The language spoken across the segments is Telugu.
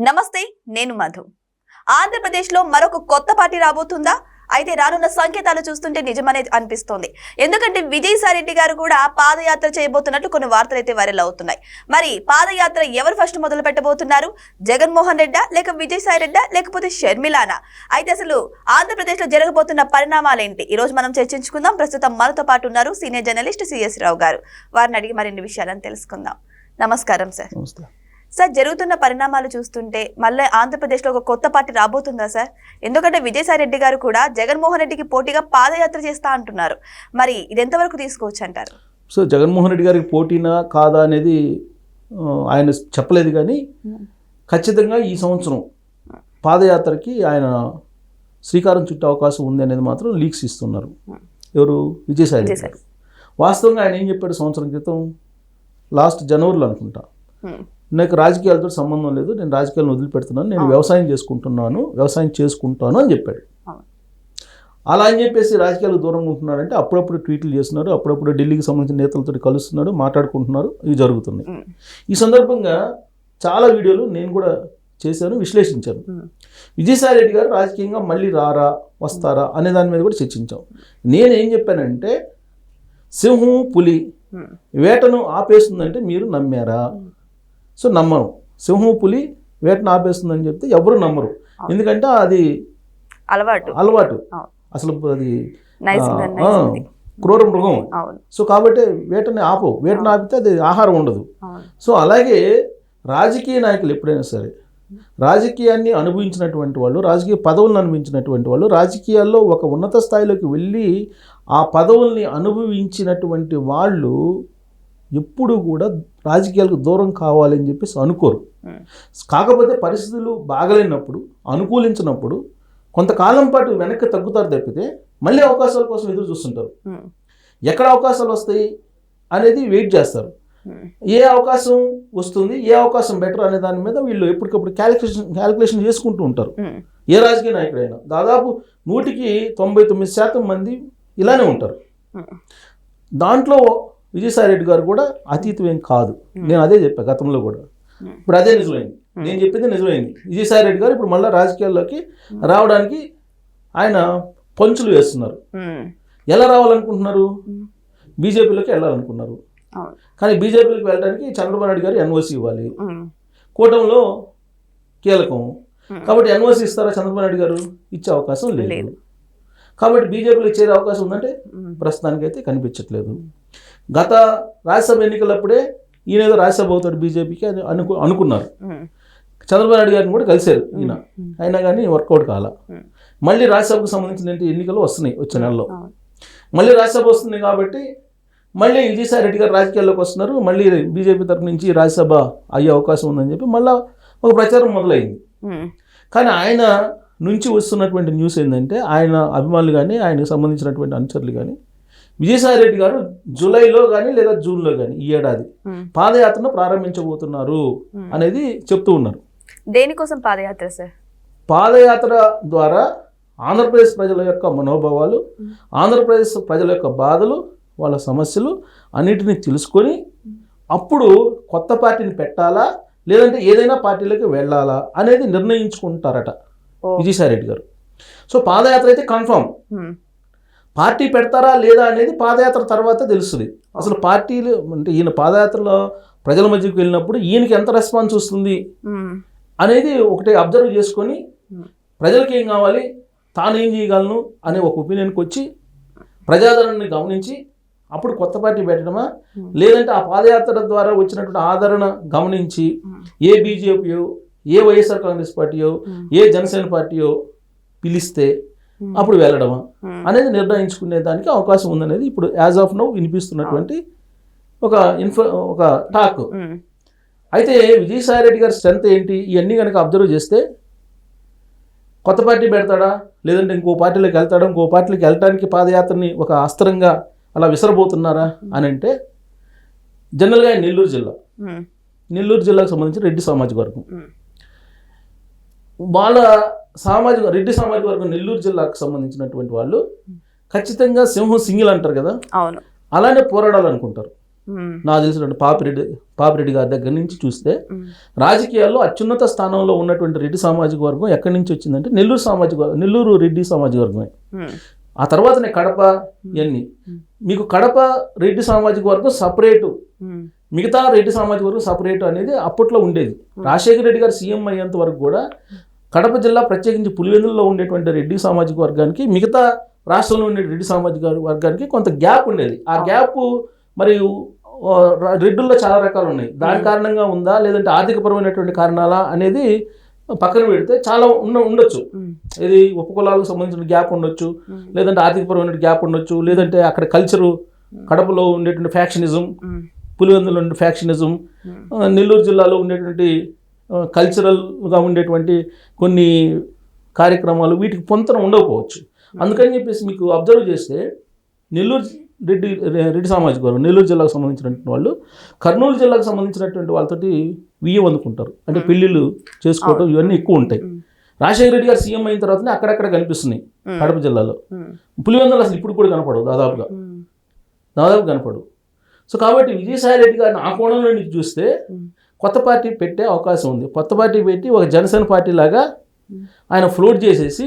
నమస్తే, నేను మధు. ఆంధ్రప్రదేశ్లో మరొక కొత్త పార్టీ రాబోతుందా? అయితే రానున్న సంకేతాలు చూస్తుంటే నిజమనే అనిపిస్తోంది. ఎందుకంటే విజయసాయిరెడ్డి గారు కూడా పాదయాత్ర చేయబోతున్నట్లు కొన్ని వార్తలు అయితే వైరల్ అవుతున్నాయి. మరి పాదయాత్ర ఎవరు ఫస్ట్ మొదలు పెట్టబోతున్నారు? జగన్మోహన్ రెడ్డా, లేక విజయసాయిరెడ్డా, లేకపోతే షర్మిలానా? అయితే అసలు ఆంధ్రప్రదేశ్లో జరగబోతున్న పరిణామాలేంటి? ఈ రోజు మనం చర్చించుకుందాం. ప్రస్తుతం మనతో పాటు ఉన్నారు సీనియర్ జర్నలిస్ట్ సిఎస్ రావు గారు. వారిని అడిగి మరిన్ని విషయాలను తెలుసుకుందాం. నమస్కారం సార్. సార్, జరుగుతున్న పరిణామాలు చూస్తుంటే మళ్ళీ ఆంధ్రప్రదేశ్లో ఒక కొత్త పార్టీ రాబోతుందా సార్? ఎందుకంటే విజయసాయిరెడ్డి గారు కూడా జగన్మోహన్ రెడ్డికి పోటీగా పాదయాత్ర చేస్తా అంటున్నారు. మరి ఇది ఎంతవరకు తీసుకోవచ్చు అంటారు? సో జగన్మోహన్ రెడ్డి గారికి పోటీనా కాదా అనేది ఆయన చెప్పలేదు, కానీ ఖచ్చితంగా ఈ సంవత్సరం పాదయాత్రకి ఆయన శ్రీకారం చుట్టే అవకాశం ఉంది అనేది మాత్రం లీక్స్ ఇస్తున్నారు. ఎవరు? విజయసాయిరెడ్డి గారు. వాస్తవంగా ఆయన ఏం చెప్పాడు సంవత్సరం క్రితం, లాస్ట్ జనవరిలో అనుకుంటా, నాకు రాజకీయాలతో సంబంధం లేదు, నేను రాజకీయాలను వదిలిపెడుతున్నాను, నేను వ్యవసాయం చేసుకుంటాను అని చెప్పాడు. అలా అని చెప్పేసి రాజకీయాలకు దూరంగా ఉంటున్నారంటే అప్పుడప్పుడు ట్వీట్లు చేస్తున్నారు, అప్పుడప్పుడు ఢిల్లీకి సంబంధించిన నేతలతో కలుస్తున్నారు, మాట్లాడుకుంటున్నారు, ఇవి జరుగుతున్నాయి. ఈ సందర్భంగా చాలా వీడియోలు నేను కూడా చేశాను, విశ్లేషించాను. విజయసాయిరెడ్డి గారు రాజకీయంగా మళ్ళీ వస్తారా అనే దాని మీద కూడా చర్చించాం. నేనేం చెప్పానంటే, సింహం పులి వేటను ఆపేస్తుందంటే మీరు నమ్మారా? సో నమ్మరు. సింహం పులి వేటను ఆపేస్తుందని చెప్తే ఎవరు నమ్మరు, ఎందుకంటే అది అలవాటు, అసలు అది క్రూర మృగం. సో కాబట్టి వేటని ఆపితే అది ఆహారం ఉండదు. సో అలాగే రాజకీయ నాయకులు ఎప్పుడైనా సరే రాజకీయాన్ని అనుభవించినటువంటి వాళ్ళు, రాజకీయ పదవులను అనుభవించినటువంటి వాళ్ళు, రాజకీయాల్లో ఒక ఉన్నత స్థాయిలోకి వెళ్ళి ఆ పదవుల్ని అనుభవించినటువంటి వాళ్ళు ఎప్పుడు కూడా రాజకీయాలకు దూరం కావాలని చెప్పేసి అనుకోరు. కాకపోతే పరిస్థితులు బాగలేనప్పుడు, అనుకూలించినప్పుడు కొంతకాలం పాటు వెనక్కి తగ్గుతారు తప్పితే మళ్ళీ అవకాశాల కోసం ఎదురు చూస్తుంటారు. ఎక్కడ అవకాశాలు వస్తాయి అనేది వెయిట్ చేస్తారు. ఏ అవకాశం వస్తుంది, ఏ అవకాశం బెటర్ అనే దాని మీద వీళ్ళు ఎప్పటికప్పుడు క్యాలిక్యులేషన్ చేసుకుంటూ ఉంటారు. ఏ రాజకీయ నాయకుడైనా దాదాపు 99% మంది ఇలానే ఉంటారు. దాంట్లో విజయసాయిరెడ్డి గారు కూడా అతీతమేం కాదు. నేను అదే చెప్పాను గతంలో కూడా, ఇప్పుడు అదే నిజమైంది. నేను చెప్పింది నిజమైంది. విజయసాయిరెడ్డి గారు ఇప్పుడు మళ్ళీ రాజకీయాల్లోకి రావడానికి ఆయన పంచులు వేస్తున్నారు. ఎలా రావాలనుకుంటున్నారు? బీజేపీలోకి వెళ్ళాలనుకున్నారు. కానీ బీజేపీలోకి వెళ్ళడానికి చంద్రబాబు నాయుడు గారు ఎన్ఓసి ఇవ్వాలి, కూటమిలో కీలకం. కాబట్టి ఎన్ఓసి ఇస్తారా చంద్రబాబు నాయుడు గారు? ఇచ్చే అవకాశం లేదు. కాబట్టి బీజేపీలో చేరే అవకాశం ఉందంటే ప్రస్తుతానికైతే కనిపించట్లేదు. గత రాజ్యసభ ఎన్నికలప్పుడే ఈయనేదో రాజ్యసభ అవుతాడు బీజేపీకి అని అనుకున్నారు. చంద్రబాబు నాయుడు గారిని కూడా కలిశారు ఈయన, అయినా కానీ వర్కౌట్ కాల. మళ్ళీ రాజ్యసభకు సంబంధించిన ఎన్నికలు వస్తున్నాయి వచ్చే నెలలో. మళ్ళీ రాజ్యసభ వస్తుంది కాబట్టి మళ్ళీ విజయసాయిరెడ్డి గారు రాజకీయాల్లోకి వస్తున్నారు. మళ్ళీ బీజేపీ తరఫు నుంచి రాజ్యసభ అయ్యే అవకాశం ఉందని చెప్పి మళ్ళీ ఒక ప్రచారం మొదలైంది. కానీ ఆయన నుంచి వస్తున్నటువంటి న్యూస్ ఏంటంటే, ఆయన అభిమానులు కానీ ఆయనకు సంబంధించినటువంటి అనుచరులు కానీ విజయసాయిరెడ్డి గారు జూలైలో కానీ లేదా జూన్లో కానీ ఈ ఏడాది పాదయాత్రను ప్రారంభించబోతున్నారు అనేది చెప్తూ ఉన్నారు. దేనికోసం పాదయాత్ర సార్? పాదయాత్ర ద్వారా ఆంధ్రప్రదేశ్ ప్రజల యొక్క మనోభావాలు, ఆంధ్రప్రదేశ్ ప్రజల యొక్క బాధలు, వాళ్ళ సమస్యలు అన్నిటినీ తెలుసుకొని అప్పుడు కొత్త పార్టీని పెట్టాలా లేదంటే ఏదైనా పార్టీలోకి వెళ్ళాలా అనేది నిర్ణయించుకుంటారట విజయసాయిరెడ్డి గారు. సో పాదయాత్ర అయితే కన్ఫర్మ్. పార్టీ పెడతారా లేదా అనేది పాదయాత్ర తర్వాత తెలుస్తుంది. అసలు పార్టీలు అంటే ఈయన పాదయాత్రలో ప్రజల మధ్యకి వెళ్ళినప్పుడు ఈయనకి ఎంత రెస్పాన్స్ వస్తుంది అనేది ఒకటి అబ్జర్వ్ చేసుకొని ప్రజలకి ఏం కావాలి, తాను ఏం చేయగలను అనే ఒక ఒపీనియన్కి వచ్చి ప్రజాదరణని గమనించి అప్పుడు కొత్త పార్టీ పెట్టడమా, లేదంటే ఆ పాదయాత్ర ద్వారా వచ్చినటువంటి ఆదరణ గమనించి ఏ బీజేపీయో, ఏ వైఎస్ఆర్ కాంగ్రెస్ పార్టీయో, ఏ జనసేన పార్టీయో పిలిస్తే అప్పుడు వెళ్ళడమా అనేది నిర్ణయించుకునే దానికి అవకాశం ఉందనేది ఇప్పుడు యాజ్ ఆఫ్ నౌ వినిపిస్తున్నటువంటి ఒక టాక్. అయితే విజయసాయిరెడ్డి గారి స్ట్రెంత్ ఏంటి ఇవన్నీ కనుక అబ్జర్వ్ చేస్తే, కొత్త పార్టీ పెడతాడా లేదంటే ఇంకో పార్టీలోకి వెళ్తాడా, ఇంకో పార్టీలోకి వెళ్ళడానికి పాదయాత్రని ఒక అస్త్రంగా అలా విసరబోతున్నారా అని అంటే, జనరల్గా నెల్లూరు జిల్లాకు సంబంధించి రెడ్డి సామాజిక వర్గం, వాళ్ళ రెడ్డి సామాజిక వర్గం నెల్లూరు జిల్లాకు సంబంధించినటువంటి వాళ్ళు ఖచ్చితంగా సింహం సింగిల్ అంటారు కదా, అలానే పోరాడాలనుకుంటారు. నాకు తెలిసినటువంటి పాపిరెడ్డి గారి దగ్గర నుంచి చూస్తే రాజకీయాల్లో అత్యున్నత స్థానంలో ఉన్నటువంటి రెడ్డి సామాజిక వర్గం ఎక్కడి నుంచి వచ్చిందంటే నెల్లూరు రెడ్డి సామాజిక వర్గమే. ఆ తర్వాతనే కడప ఇవన్నీ. మీకు కడప రెడ్డి సామాజిక వర్గం సపరేటు, మిగతా రెడ్డి సామాజిక వర్గం సపరేటు అనేది అప్పట్లో ఉండేది. రాజశేఖర రెడ్డి గారు సీఎం అయ్యేంత వరకు కూడా కడప జిల్లా ప్రత్యేకించి పులివెందులలో ఉండేటువంటి రెడ్డి సామాజిక వర్గానికి మిగతా రాష్ట్రంలో ఉండే రెడ్డి సామాజిక వర్గానికి కొంత గ్యాప్ ఉండేది. ఆ గ్యాప్ మరియు రెడ్డుల్లో చాలా రకాలు ఉన్నాయి. దాని కారణంగా ఉందా లేదంటే ఆర్థికపరమైనటువంటి కారణాలా అనేది పక్కన పెడితే చాలా ఉండొచ్చు. ఇది ఉపకులాలకు సంబంధించిన గ్యాప్ ఉండొచ్చు, లేదంటే ఆర్థికపరమైన గ్యాప్ ఉండొచ్చు, లేదంటే అక్కడ కల్చరు, కడపలో ఉండేటువంటి ఫ్యాక్షనిజం, పులివెందులో ఉండే ఫ్యాక్షనిజం, నెల్లూరు జిల్లాలో ఉండేటువంటి కల్చరల్గా ఉండేటువంటి కొన్ని కార్యక్రమాలు, వీటికి పొంతన ఉండకపోవచ్చు. అందుకని చెప్పేసి మీకు అబ్జర్వ్ చేస్తే నెల్లూరు రెడ్డి సామాజిక వర్గం నెల్లూరు జిల్లాకు సంబంధించినటువంటి వాళ్ళు కర్నూలు జిల్లాకు సంబంధించినటువంటి వాళ్ళతోటి వియ్యం అందుకుంటారు. అంటే పెళ్ళిళ్ళు చేసుకోవటం ఇవన్నీ ఎక్కువ ఉంటాయి. రాజశేఖర రెడ్డి గారు సీఎం అయిన తర్వాతనే అక్కడక్కడ కనిపిస్తున్నాయి కడప జిల్లాలో. పులివెందులు అసలు ఇప్పుడు కూడా కనపడవు, దాదాపు కనపడవు. సో కాబట్టి విజయసాయి రెడ్డి గారిని ఆ కోణంలో నుంచి చూస్తే కొత్త పార్టీ పెట్టే అవకాశం ఉంది. కొత్త పార్టీ పెట్టి ఒక జనసేన పార్టీ లాగా ఆయన ఫ్లోట్ చేసేసి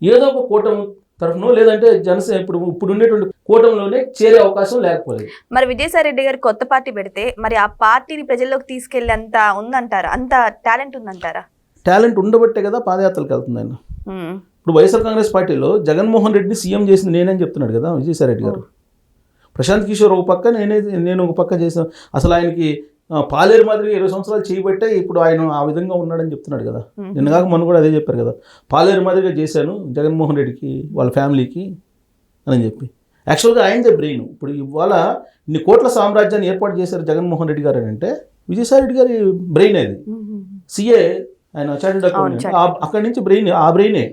ఏదో ఒక కూటమి తరఫున లేదంటే జనసేన ఇప్పుడు ఉండేటువంటి కూటమిలోనే చేరే అవకాశం లేకపోలేదు. మరి విజయసాయి రెడ్డి గారు కొత్త పార్టీ పెడితే మరి ఆ పార్టీని ప్రజల్లోకి తీసుకెళ్లేంత ఉందంటారా? అంత టాలెంట్ ఉందంటారా? టాలెంట్ ఉండబట్టే కదా పాదయాత్రలకు వెళ్తుంది ఆయన. ఇప్పుడు వైఎస్ఆర్ కాంగ్రెస్ పార్టీలో జగన్మోహన్ రెడ్డిని సీఎం చేసింది నేనేం చెప్తున్నాడు కదా విజయసాయి రెడ్డి గారు. ప్రశాంత్ కిషోర్ ఒక పక్క, నేను ఒక పక్క చేసాను. అసలు ఆయనకి పాలేరు మాదిరిగా 20 సంవత్సరాలు చేయబట్టే ఇప్పుడు ఆయన ఆ విధంగా ఉన్నాడని చెప్తున్నాడు కదా. నిన్న కాక మొన్న కూడా అదే చెప్పారు కదా, పాలేరు మాదిరిగా చేశాను జగన్మోహన్ రెడ్డికి వాళ్ళ ఫ్యామిలీకి అని చెప్పి. యాక్చువల్గా ఆయనదే బ్రెయిన్. ఇప్పుడు ఇవాళ ఇన్ని కోట్ల సామ్రాజ్యాన్ని ఏర్పాటు చేశారు జగన్మోహన్ రెడ్డి గారు అని అంటే విజయసాయి రెడ్డి గారి బ్రెయిన్ అది. సిఏ ఆయన చార్టెడ్ అకౌంటెంట్, అక్కడి నుంచి ఆ బ్రెయినే.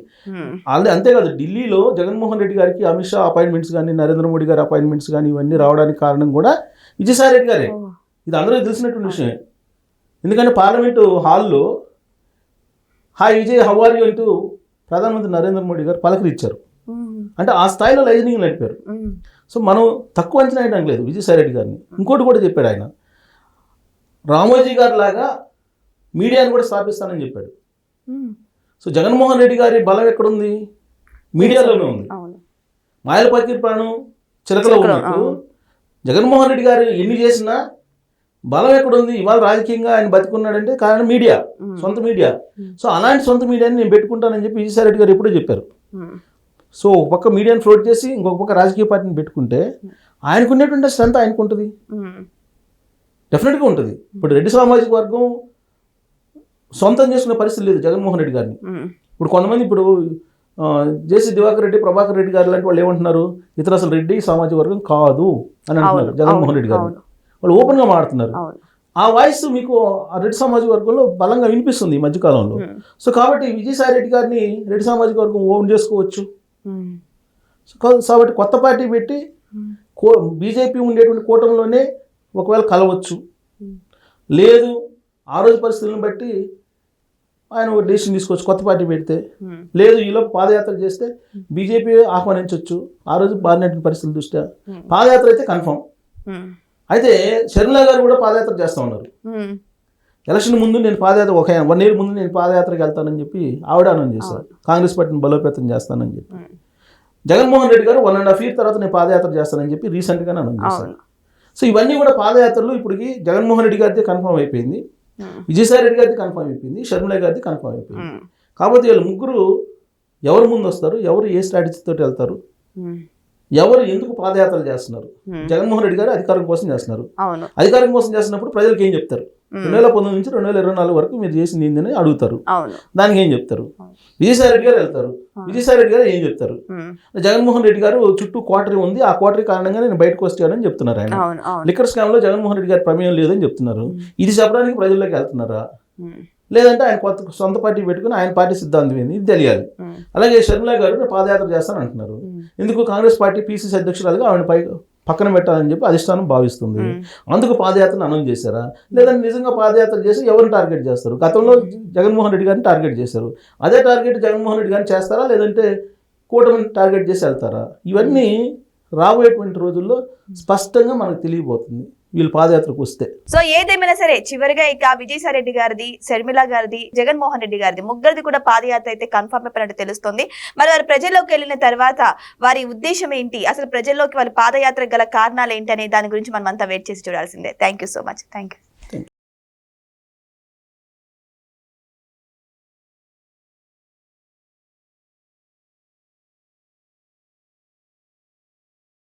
అంతేకాదు ఢిల్లీలో జగన్మోహన్ రెడ్డి గారికి అమిత్ షా అపాయింట్మెంట్స్ కానీ, నరేంద్ర మోడీ గారి అపాయింట్మెంట్స్ కానీ ఇవన్నీ రావడానికి కారణం కూడా విజయసాయి రెడ్డి గారే. ఇది అందరికీ తెలిసినటువంటి విషయమే. ఎందుకంటే పార్లమెంటు హాల్లో hi Vijay how are you అంటూ ప్రధానమంత్రి నరేంద్ర మోడీ గారు పలకరించారు. అంటే ఆ స్థాయిలో లైజనింగ్ నడిపారు. సో మనం తక్కువ అంచనా వేయడం లేదు విజయసాయి రెడ్డి గారిని. ఇంకోటి కూడా చెప్పాడు ఆయన, రామోజీ గారి లాగా మీడియాను కూడా స్థాపిస్తానని చెప్పాడు. సో జగన్మోహన్ రెడ్డి గారి బలం ఎక్కడుంది? మీడియాలోనే ఉంది. మాయల పకీర్ ప్రాణం చిలకలో ఉన్నట్టు జగన్మోహన్ రెడ్డి గారు ఎన్ని చేసినా బలం ఎక్కడుంది? ఇవాళ రాజకీయంగా ఆయన బతికున్నాడంటే కారణం మీడియా, సొంత మీడియా. సో అలాంటి సొంత మీడియాని నేను పెట్టుకుంటానని చెప్పి విజయసాయి రెడ్డి గారు ఎప్పుడూ చెప్పారు. సో ఒక పక్క మీడియాని ఫ్లోట్ చేసి ఇంకొక పక్క రాజకీయ పార్టీని పెట్టుకుంటే ఆయనకున్నటువంటి స్ట్రెంత్ ఆయనకు ఉంటుంది, డెఫినెట్గా ఉంటుంది. ఇప్పుడు రెడ్డి సామాజిక వర్గం సొంతం చేసుకునే పరిస్థితి లేదు జగన్మోహన్ రెడ్డి గారిని. ఇప్పుడు కొంతమంది ఇప్పుడు జేసీ దివాకర్ రెడ్డి, ప్రభాకర్ రెడ్డి గారు లాంటి వాళ్ళు ఏమంటున్నారు, ఇతర అసలు రెడ్డి సామాజిక వర్గం కాదు అని అంటున్నారు జగన్మోహన్ రెడ్డి గారు. వాళ్ళు ఓపెన్గా మాట్లాడుతున్నారు. ఆ వాయిస్ మీకు ఆ రెడ్డి సామాజిక వర్గంలో బలంగా వినిపిస్తుంది ఈ మధ్యకాలంలో. సో కాబట్టి విజయసాయి రెడ్డి గారిని రెడ్డి సామాజిక వర్గం ఓన్ చేసుకోవచ్చు. సో కాబట్టి కొత్త పార్టీ పెట్టి బీజేపీ ఉండేటువంటి కూటమిలోనే ఒకవేళ కలవచ్చు. లేదు ఆ రోజు పరిస్థితులను బట్టి ఆయన ఒక డెసిషన్ తీసుకోవచ్చు కొత్త పార్టీ పెడితే. లేదు ఈలోపు పాదయాత్ర చేస్తే బీజేపీ ఆహ్వానించవచ్చు ఆ రోజు బారినటువంటి పరిస్థితుల దృష్ట్యా. పాదయాత్ర అయితే కన్ఫర్మ్. అయితే షర్మిల గారు కూడా పాదయాత్ర చేస్తూ ఉన్నారు. ఎలక్షన్ ముందు నేను పాదయాత్ర 1 year ముందు నేను పాదయాత్రకి వెళ్తానని చెప్పి ఆవిడ అనౌన్స్ చేశారు, కాంగ్రెస్ పార్టీని బలోపేతం చేస్తానని చెప్పి. జగన్మోహన్ రెడ్డి గారు 1.5 year తర్వాత నేను పాదయాత్ర చేస్తానని చెప్పి రీసెంట్గానే అనౌన్స్ చేశారు. సో ఇవన్నీ కూడా పాదయాత్రలు ఇప్పటికి జగన్మోహన్ రెడ్డి గారిది కన్ఫర్మ్ అయిపోయింది, విజయసాయి రెడ్డి గారిది కన్ఫర్మ్ అయిపోయింది, షర్మిల గారిది కన్ఫర్మ్ అయిపోయింది. కాబట్టి వీళ్ళు ముగ్గురు ఎవరు ముందు వస్తారు, ఎవరు ఏ స్ట్రాటజీతో వెళ్తారు, ఎవరు ఎందుకు పాదయాత్రలు చేస్తున్నారు? జగన్మోహన్ రెడ్డి గారు అధికారం కోసం చేస్తున్నారు. అధికారం కోసం చేస్తున్నప్పుడు ప్రజలకు ఏం చెప్తారు? 2019 నుంచి 2024 వరకు మీరు చేసింది ఏందని అడుగుతారు. దానికి ఏం చెప్తారు? విజయసాయి రెడ్డి గారు వెళ్తారు, విజయసాయి రెడ్డి గారు ఏం చెప్తారు? జగన్మోహన్ రెడ్డి గారు చుట్టూ క్వార్టరీ ఉంది, ఆ క్వార్టరీ కారణంగా నేను బయటకు వచ్చానని చెప్తున్నారు. ఆయన లిక్కర్ స్కామ్ లో జగన్మోహన్ రెడ్డి గారి ప్రమేయం లేదని చెప్తున్నారు. ఇది చెప్పడానికి ప్రజల్లోకి వెళ్తున్నారా, లేదంటే ఆయన కొత్త సొంత పార్టీ పెట్టుకుని ఆయన పార్టీ సిద్ధాంతం ఏంది ఇది తెలియాలి. అలాగే షర్మిల గారు పాదయాత్ర చేస్తానని అంటున్నారు. ఎందుకు? కాంగ్రెస్ పార్టీ పీసీసీ అధ్యక్షురాలుగా ఆవిడ పక్కన పెట్టాలని చెప్పి అధిష్టానం భావిస్తుంది. అందుకు పాదయాత్రను అనౌన్స్ చేశారా, లేదంటే నిజంగా పాదయాత్ర చేసి ఎవరిని టార్గెట్ చేస్తారు? గతంలో జగన్మోహన్ రెడ్డి గారిని టార్గెట్ చేశారు, అదే టార్గెట్ జగన్మోహన్ రెడ్డి గారిని చేస్తారా, లేదంటే కూటమిని టార్గెట్ చేసి వెళ్తారా? ఇవన్నీ రాబోయేటువంటి రోజుల్లో స్పష్టంగా మనకు తెలియబోతుంది వీళ్ళు పాదయాత్రకు వస్తే. సో ఏదేమైనా సరే చివరిగా ఇక విజయసాయి రెడ్డి గారిది, షర్మిల గారిది, జగన్మోహన్ రెడ్డి గారిది ముగ్గురిది కూడా పాదయాత్ర అయితే కన్ఫర్మ్ అయిపోయినట్టు తెలుస్తుంది. మరి వారు ప్రజల్లోకి వెళ్ళిన తర్వాత వారి ఉద్దేశం ఏంటి, అసలు ప్రజల్లోకి వాళ్ళ పాదయాత్ర గల కారణాలు ఏంటి అనే దాని గురించి మనం అంతా వెయిట్ చేసి చూడాల్సిందే. Thank you so much. Thank you.